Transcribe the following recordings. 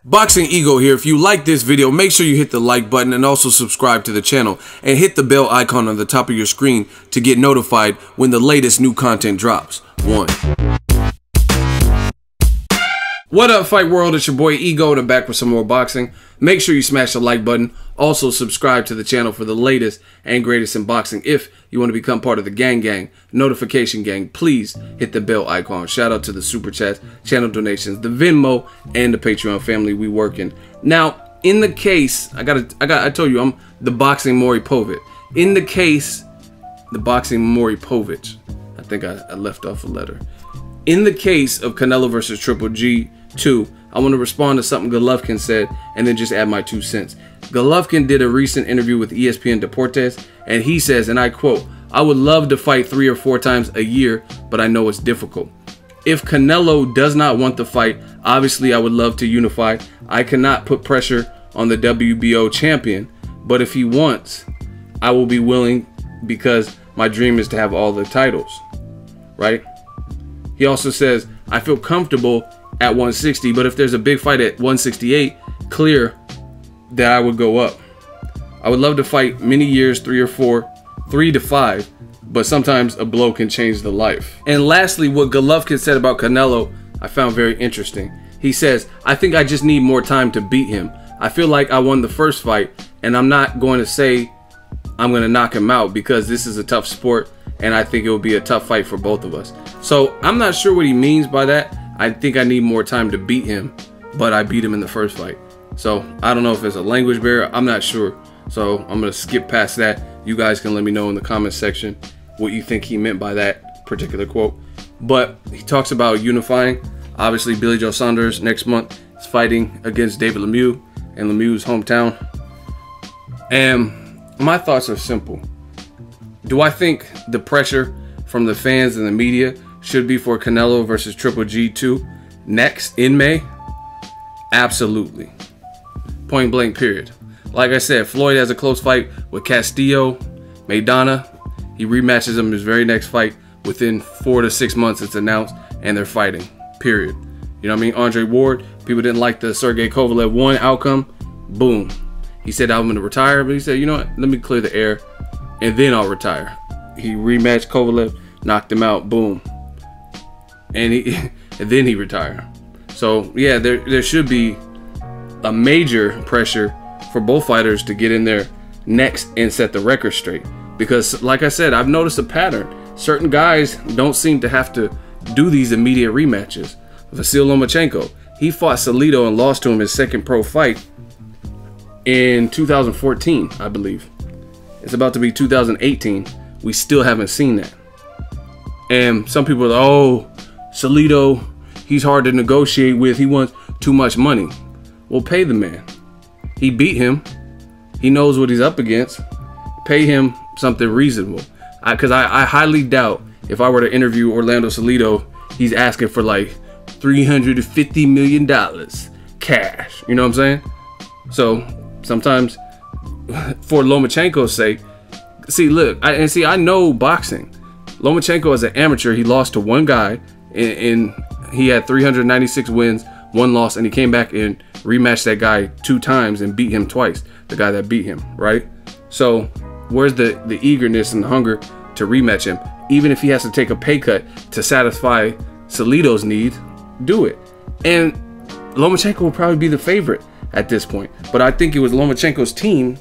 Boxingego here. If you like this video, make sure you hit the like button and also subscribe to the channel and hit the bell icon on the top of your screen to get notified when the latest new content drops. What up, Fight World? It's your boy Ego and I'm back with some more boxing. Make sure you smash the like button. Also subscribe to the channel for the latest and greatest in boxing. If you want to become part of the gang, notification gang, please hit the bell icon. Shout out to the super chats, channel donations, the Venmo, and the Patreon family we working. Now, in the case, I told you I'm the boxing Maury Povich. In the case, the boxing Maury Povich. I think I left off a letter. In the case of Canelo versus Triple G2, I want to respond to something Golovkin said and then just add my 2 cents. Golovkin did a recent interview with ESPN Deportes, and he says, and I quote, "I would love to fight 3 or 4 times a year, but I know it's difficult. If Canelo does not want the fight, obviously I would love to unify. I cannot put pressure on the WBO champion, but if he wants, I will be willing because my dream is to have all the titles," right? He also says, "I feel comfortable at 160, but if there's a big fight at 168, clear that I would go up. I would love to fight many years, 3 or 4, 3 to 5, but sometimes a blow can change the life." And lastly, what Golovkin said about Canelo, I found very interesting. He says, "I think I just need more time to beat him. I feel like I won the first fight, and I'm not going to say I'm going to knock him out because this is a tough sport, and I think it will be a tough fight for both of us." So I'm not sure what he means by that. I think I need more time to beat him, but I beat him in the first fight. So I don't know if it's a language barrier. I'm not sure. So I'm going to skip past that. You guys can let me know in the comment section what you think he meant by that particular quote. But he talks about unifying. Obviously, Billy Joe Saunders next month is fighting against David Lemieux in Lemieux's hometown. And my thoughts are simple. Do I think the pressure from the fans and the media should be for Canelo versus Triple G2 next in May? Absolutely. Point blank period. Like I said, Floyd has a close fight with Castillo, Maidana. He rematches him in his very next fight. Within 4 to 6 months it's announced and they're fighting. Period. You know what I mean? Andre Ward, people didn't like the Sergey Kovalev 1 outcome. Boom. He said I'm going to retire, but he said, you know what? Let me clear the air and then I'll retire. He rematched Kovalev, knocked him out, boom. And then he retired. So yeah, there should be a major pressure for both fighters to get in there next and set the record straight. Because like I said, I've noticed a pattern. Certain guys don't seem to have to do these immediate rematches. Vasyl Lomachenko, he fought Salido and lost to him his second pro fight in 2014, I believe. It's about to be 2018. We still haven't seen that. And some people are like, oh, Salido, he's hard to negotiate with. He wants too much money. Well, pay the man. He beat him. He knows what he's up against. Pay him something reasonable. Because I highly doubt if I were to interview Orlando Salido, he's asking for like $350 million cash. You know what I'm saying? So sometimes for Lomachenko's sake, see, look, I know boxing. Lomachenko as an amateur, he lost to one guy and he had 396 wins, 1 loss, and he came back and rematched that guy 2 times and beat him twice, the guy that beat him, right? So where's the eagerness and the hunger to rematch him? Even if he has to take a pay cut to satisfy Salido's need, do it. And Lomachenko will probably be the favorite at this point. But I think it was Lomachenko's team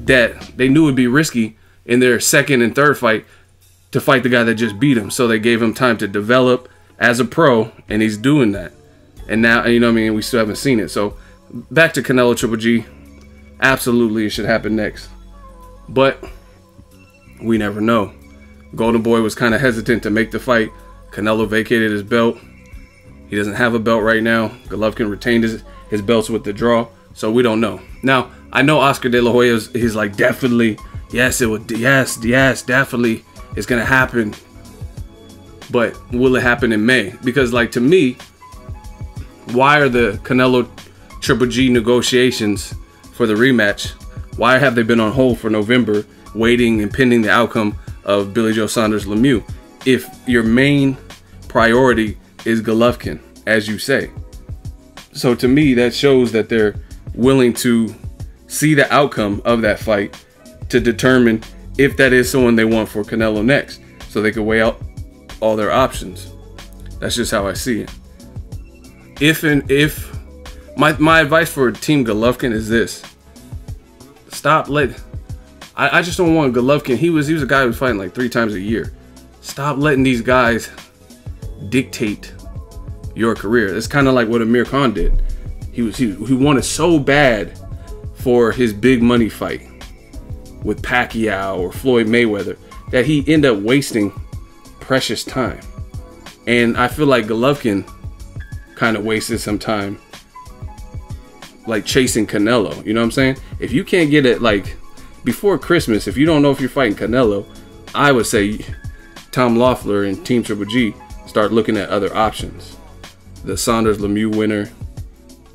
that they knew would be risky in their second and third fight to fight the guy that just beat him. So they gave him time to develop as a pro, and he's doing that. And now, you know what I mean, we still haven't seen it. So back to Canelo Triple G. Absolutely, it should happen next. But we never know. Golden Boy was kind of hesitant to make the fight. Canelo vacated his belt. He doesn't have a belt right now. Golovkin retained his belts with the draw. So we don't know. Now, I know Oscar De La Hoya is like, definitely, yes, it would, yes, definitely, it's going to happen. But will it happen in May? Because, like, to me, why are the Canelo Triple G negotiations for the rematch, why have they been on hold for November, waiting and pending the outcome of Billy Joe Saunders-Lemieux, if your main priority is Golovkin, as you say? So to me, that shows that they're willing to see the outcome of that fight to determine if that is someone they want for Canelo next, so they can weigh out all their options. That's just how I see it. If my advice for Team Golovkin is this: I just don't want Golovkin. He was a guy who was fighting like 3 times a year. Stop letting these guys dictate your career. It's kind of like what Amir Khan did. He wanted so bad for his big money fight with Pacquiao or Floyd Mayweather that he ended up wasting precious time. And I feel like Golovkin kind of wasted some time like chasing Canelo. You know what I'm saying? If you can't get it like before Christmas, if you don't know if you're fighting Canelo, I would say Tom Loeffler and Team Triple G start looking at other options. The Saunders-Lemieux winner,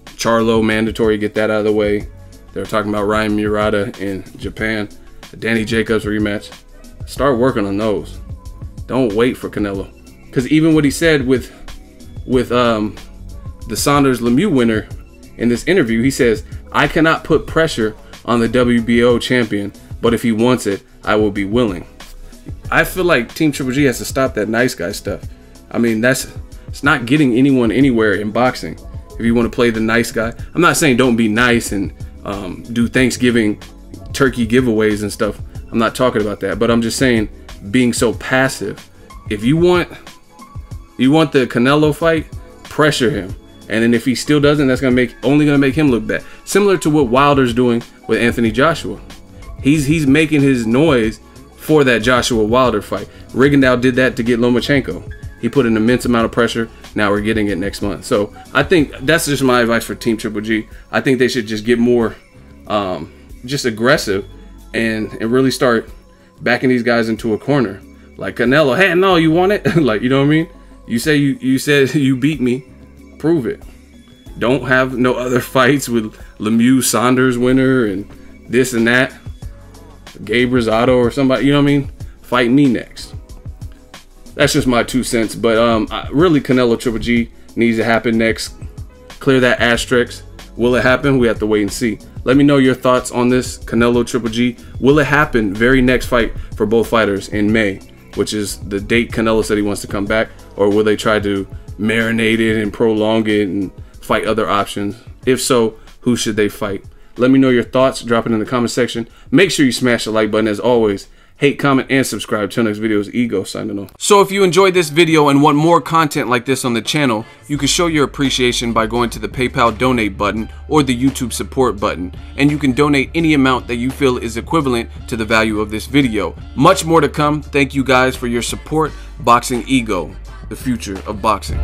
Charlo mandatory, get that out of the way. They're talking about Ryan Murata in Japan, the Danny Jacobs rematch. Start working on those. Don't wait for Canelo, because even what he said with the Saunders-Lemieux winner in this interview, he says, "I cannot put pressure on the WBO champion, but if he wants it, I will be willing." I feel like Team Triple G has to stop that nice guy stuff. I mean, it's not getting anyone anywhere in boxing. If you want to play the nice guy, I'm not saying don't be nice and do Thanksgiving turkey giveaways and stuff. I'm not talking about that, but I'm just saying being so passive. If you want the Canelo fight, pressure him. And then if he still doesn't, that's only gonna make him look bad. Similar to what Wilder's doing with Anthony Joshua. He's making his noise for that Joshua Wilder fight. Rigondeaux did that to get Lomachenko. He put an immense amount of pressure. Now we're getting it next month. So I think that's just my advice for Team Triple G. I think they should just get more just aggressive and really start backing these guys into a corner. Like Canelo, hey, no, you want it? Like, you know what I mean? You said you beat me. Prove it. Don't have no other fights with Lemieux Saunders winner and this and that. Gabe Rosado or somebody, you know what I mean? Fight me next. That's just my 2 cents. But really, Canelo Triple G needs to happen next. Clear that asterisk. Will it happen? We have to wait and see. Let me know your thoughts on this Canelo Triple G. Will it happen very next fight for both fighters in May, which is the date Canelo said he wants to come back? Or will they try to marinate it and prolong it and fight other options? If so, who should they fight? Let me know your thoughts. Drop it in the comment section. Make sure you smash the like button as always. Hate, comment, and subscribe. Till next video is Ego signing off. So if you enjoyed this video and want more content like this on the channel, you can show your appreciation by going to the PayPal donate button or the YouTube support button. And you can donate any amount that you feel is equivalent to the value of this video. Much more to come. Thank you guys for your support. Boxing Ego, the future of boxing.